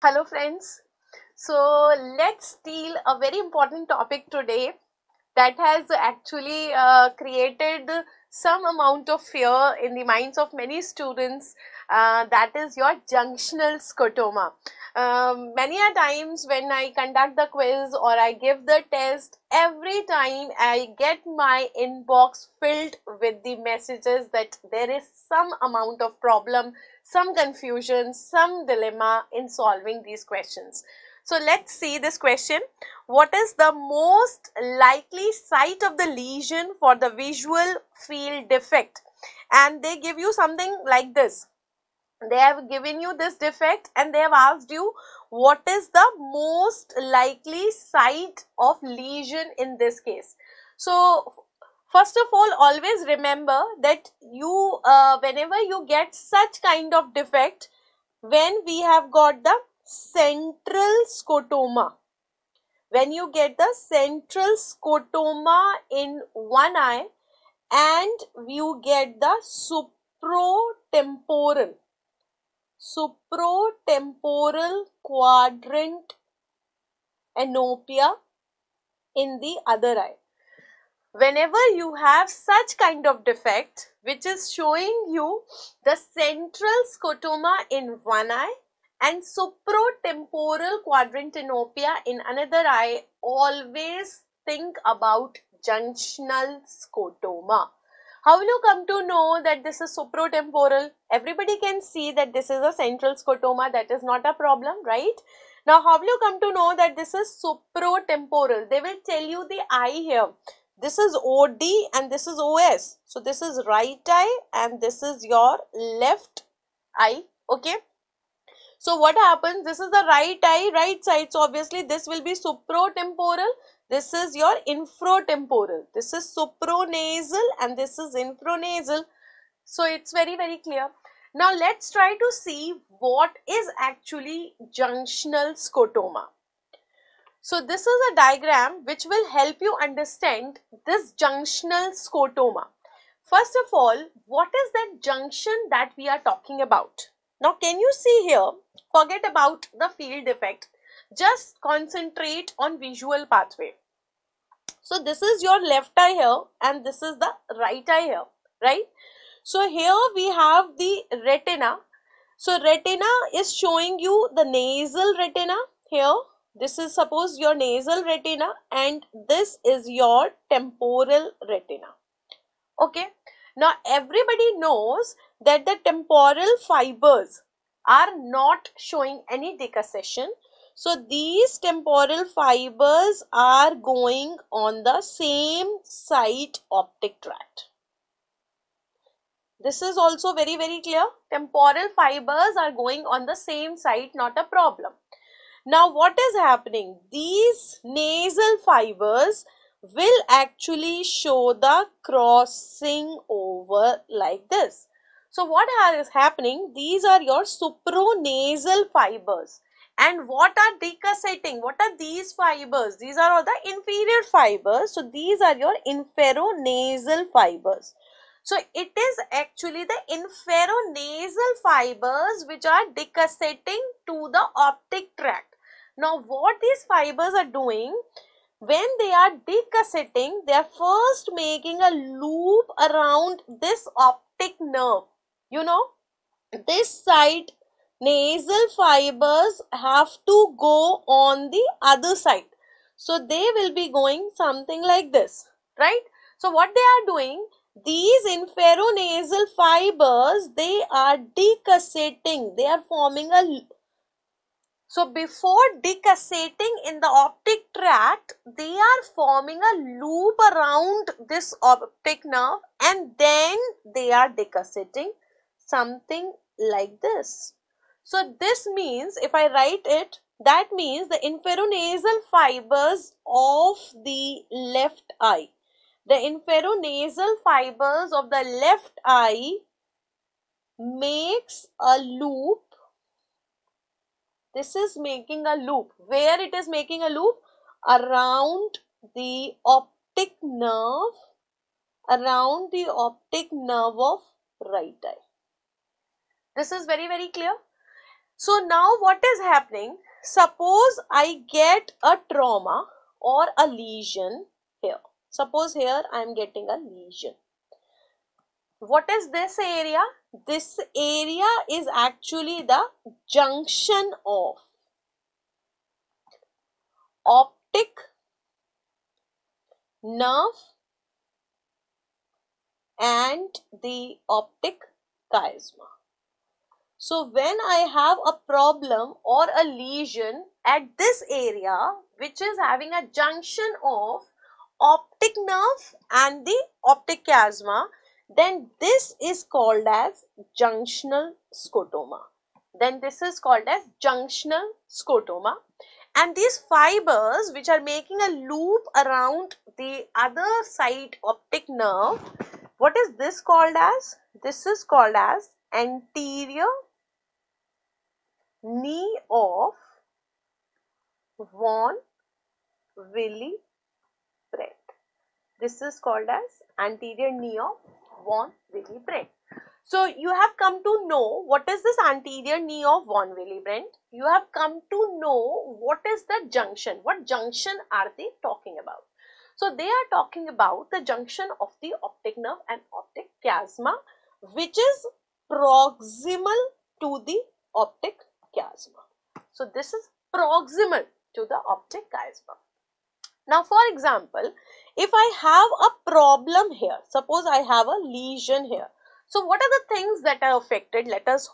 Hello friends. So let's deal a very important topic today that has actually created some amount of fear in the minds of many students. That is your junctional scotoma. Many a times when I conduct the quiz or I give the test, every time I get my inbox filled with the messages that there is some amount of problem, some confusion, some dilemma in solving these questions. So let's see this question. What is the most likely site of the lesion for the visual field defect? And they give you something like this. They have given you this defect and they have asked you what is the most likely site of lesion in this case. So first of all, always remember that you whenever you get such kind of defect, when we have got the central scotoma, when you get the central scotoma in one eye and you get the supratemporal quadrant anopia in the other eye. Whenever you have such kind of defect which is showing you the central scotoma in one eye and supratemporal quadrantenopia in another eye, always think about junctional scotoma. How will you come to know that this is supratemporal? Everybody can see that this is a central scotoma, that is not a problem, right? Now, how will you come to know that this is supratemporal? They will tell you the eye here. This is OD and this is OS. So, this is right eye and this is your left eye, okay? So what happens? This is the right eye, right side. So obviously this will be supratemporal. This is your infratemporal. This is supranasal and this is infranasal. So it's very clear. Now let's try to see what is actually junctional scotoma. So this is a diagram which will help you understand this junctional scotoma. First of all, what is that junction that we are talking about? Now, can you see here? Forget about the field effect. Just concentrate on visual pathway. So, this is your left eye here and this is the right eye here, right? So, here we have the retina. So, retina is showing you the nasal retina here. This is suppose your nasal retina and this is your temporal retina. Okay. Now, everybody knows that the temporal fibers are not showing any decussation. So, these temporal fibers are going on the same side optic tract. This is also very clear. Temporal fibers are going on the same side, not a problem. Now, what is happening? These nasal fibers will actually show the crossing over like this. So, what is happening? These are your supranasal fibers. And what are decussating? What are these fibers? These are all the inferior fibers. So, these are your inferonasal fibers. So, it is actually the inferonasal fibers which are decussating to the optic tract. Now, what these fibers are doing, when they are decussating, they are first making a loop around this optic nerve. You know, this side nasal fibers have to go on the other side. So, they will be going something like this, right? So, what they are doing, these inferonasal fibers, they are decussating. They are forming a so before decussating in the optic tract, they are forming a loop around this optic nerve and then they are decussating something like this. So this means, if I write it, that means the inferonasal fibers of the left eye. The inferonasal fibers of the left eye makes a loop. This is making a loop. Where it is making a loop? Around the optic nerve, around the optic nerve of right eye. This is very clear. So now what is happening? Suppose I get a trauma or a lesion here. Suppose here I am getting a lesion. What is this area? This area is actually the junction of optic nerve and the optic chiasma. So when I have a problem or a lesion at this area which is having a junction of optic nerve and the optic chiasma, then this is called as junctional scotoma. Then this is called as junctional scotoma. And these fibers which are making a loop around the other side optic nerve, what is this called as? This is called as anterior knee of von Willebrand. This is called as anterior knee of von Willebrand. So you have come to know what is this anterior knee of von Willebrand. You have come to know what is the junction. What junction are they talking about? So they are talking about the junction of the optic nerve and optic chiasma, which is proximal to the optic chiasma. So this is proximal to the optic chiasma. Now for example, if I have a problem here, suppose I have a lesion here. So what are the things that are affected? Let us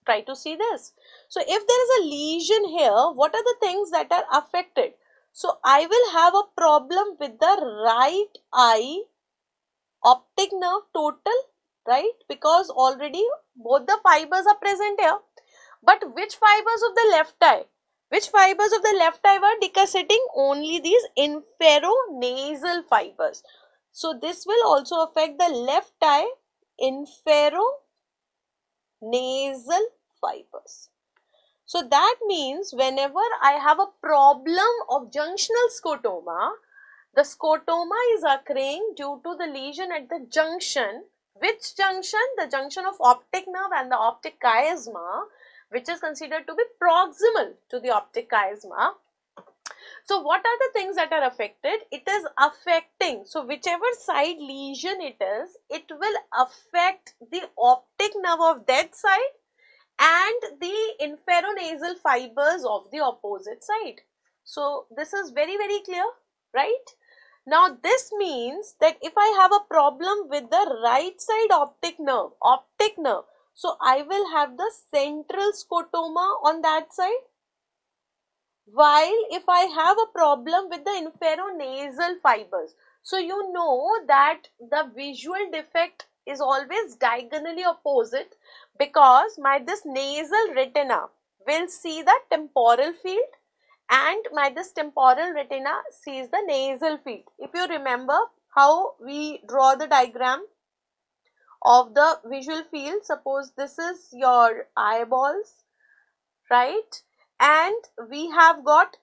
try to see this. So if there is a lesion here, what are the things that are affected? So I will have a problem with the right eye optic nerve total, right? Because already both the fibers are present here. But which fibers of the left eye? Which fibers of the left eye were decussating? Only these inferonasal fibers. So this will also affect the left eye inferonasal fibers. So that means whenever I have a problem of junctional scotoma, the scotoma is occurring due to the lesion at the junction. Which junction? The junction of optic nerve and the optic chiasma, which is considered to be proximal to the optic chiasma. So what are the things that are affected? It is affecting, so whichever side lesion it is, it will affect the optic nerve of that side and the inferonasal fibers of the opposite side. So this is very clear, right? Now this means that if I have a problem with the right side optic nerve, so I will have the central scotoma on that side. While if I have a problem with the inferonasal fibers, so you know that the visual defect is always diagonally opposite, because this nasal retina will see the temporal field and this temporal retina sees the nasal field. If you remember how we draw the diagram of the visual field, suppose this is your eyeballs, right? And we have got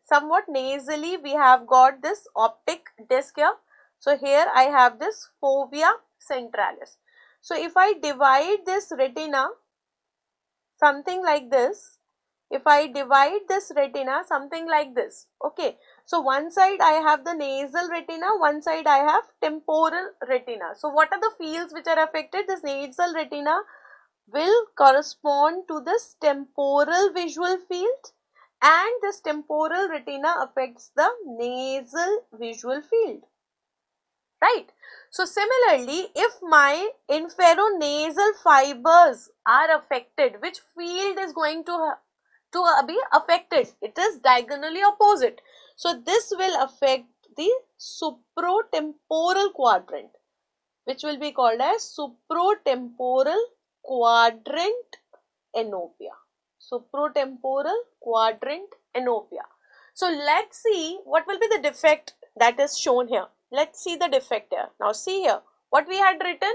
somewhat nasally, we have got this optic disc here. So here I have this fovea centralis. So if I divide this retina something like this, okay. So one side I have the nasal retina, one side I have temporal retina. So what are the fields which are affected? This nasal retina will correspond to this temporal visual field, and this temporal retina affects the nasal visual field, right? So similarly, if my inferonasal fibers are affected, which field is going to be affected? It is diagonally opposite. So this will affect the supratemporal quadrant, which will be called as supratemporal quadrant enopia. Supratemporal quadrant enopia. So let's see what will be the defect that is shown here. Let's see the defect here. Now see here what we had written.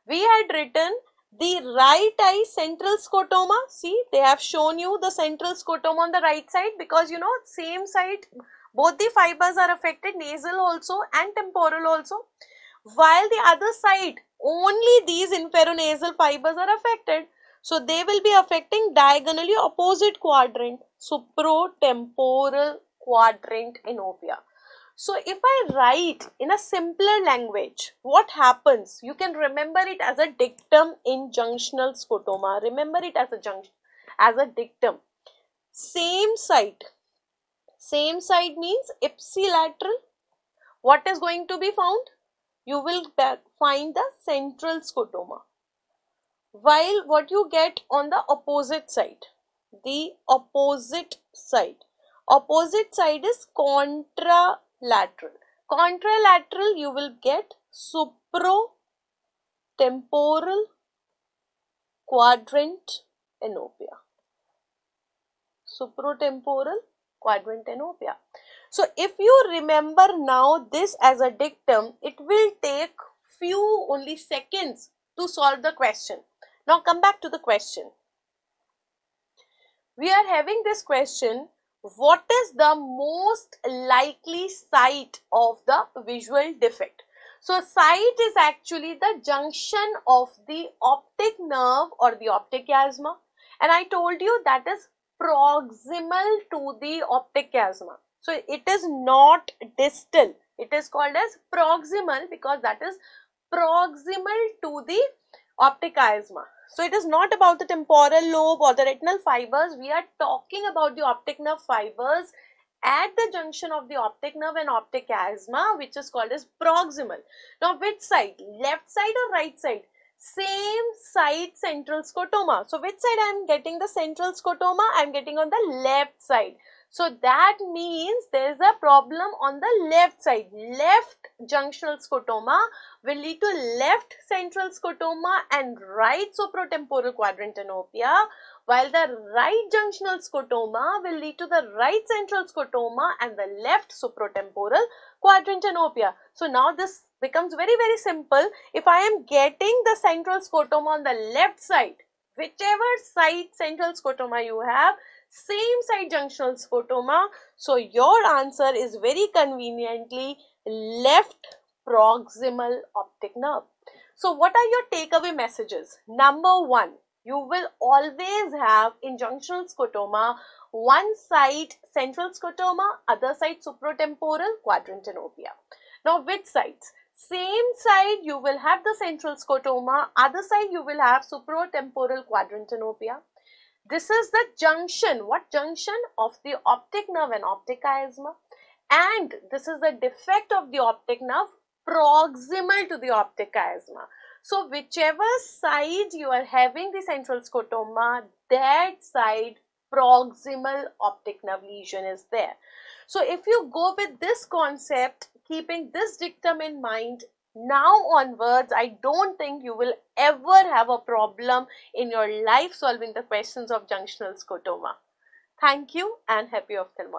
We had written the right eye central scotoma. See, they have shown you the central scotoma on the right side, because you know same side both the fibers are affected, nasal also and temporal also, while the other side only these inferonasal fibers are affected. So they will be affecting diagonally opposite quadrant, supratemporal quadrant enopia. So if I write in a simpler language, what happens? You can remember it as a dictum in junctional scotoma. Remember it as a dictum. Same side means ipsilateral. What is going to be found? You will find the central scotoma. While what you get on the opposite side is contralateral. You will get supratemporal quadrant enopia. So if you remember now this as a dictum, it will take few only seconds to solve the question. Now come back to the question. We are having this question, what is the most likely site of the visual defect? So site is actually the junction of the optic nerve or the optic chiasma, and I told you that is proximal to the optic chiasma. So it is not distal, it is called as proximal because that is proximal to the optic chiasma. So it is not about the temporal lobe or the retinal fibers. We are talking about the optic nerve fibers at the junction of the optic nerve and optic chiasma, which is called as proximal. Now which side? Left side or right side? Same side, central scotoma. So which side I am getting the central scotoma? I am getting on the left side. So that means there is a problem on the left side. Left junctional scotoma will lead to left central scotoma and right supratemporal quadrant enopia, while the right junctional scotoma will lead to the right central scotoma and the left supratemporal quadrant enopia. So now this becomes very simple. If I am getting the central scotoma on the left side, whichever side central scotoma you have, same side junctional scotoma. So your answer is very conveniently left proximal optic nerve. So what are your takeaway messages? Number one, you will always have in junctional scotoma one side central scotoma, other side supratemporal quadrant enopia. Now which sides? Same side you will have the central scotoma, other side you will have supratemporal quadrant enopia. This is the junction. What junction? Of the optic nerve and optic chiasma. And this is the defect of the optic nerve proximal to the optic chiasma. So whichever side you are having the central scotoma, that side proximal optic nerve lesion is there. So if you go with this concept, keeping this dictum in mind, now onwards, I don't think you will ever have a problem in your life solving the questions of junctional scotoma. Thank you and happy ophthalmology.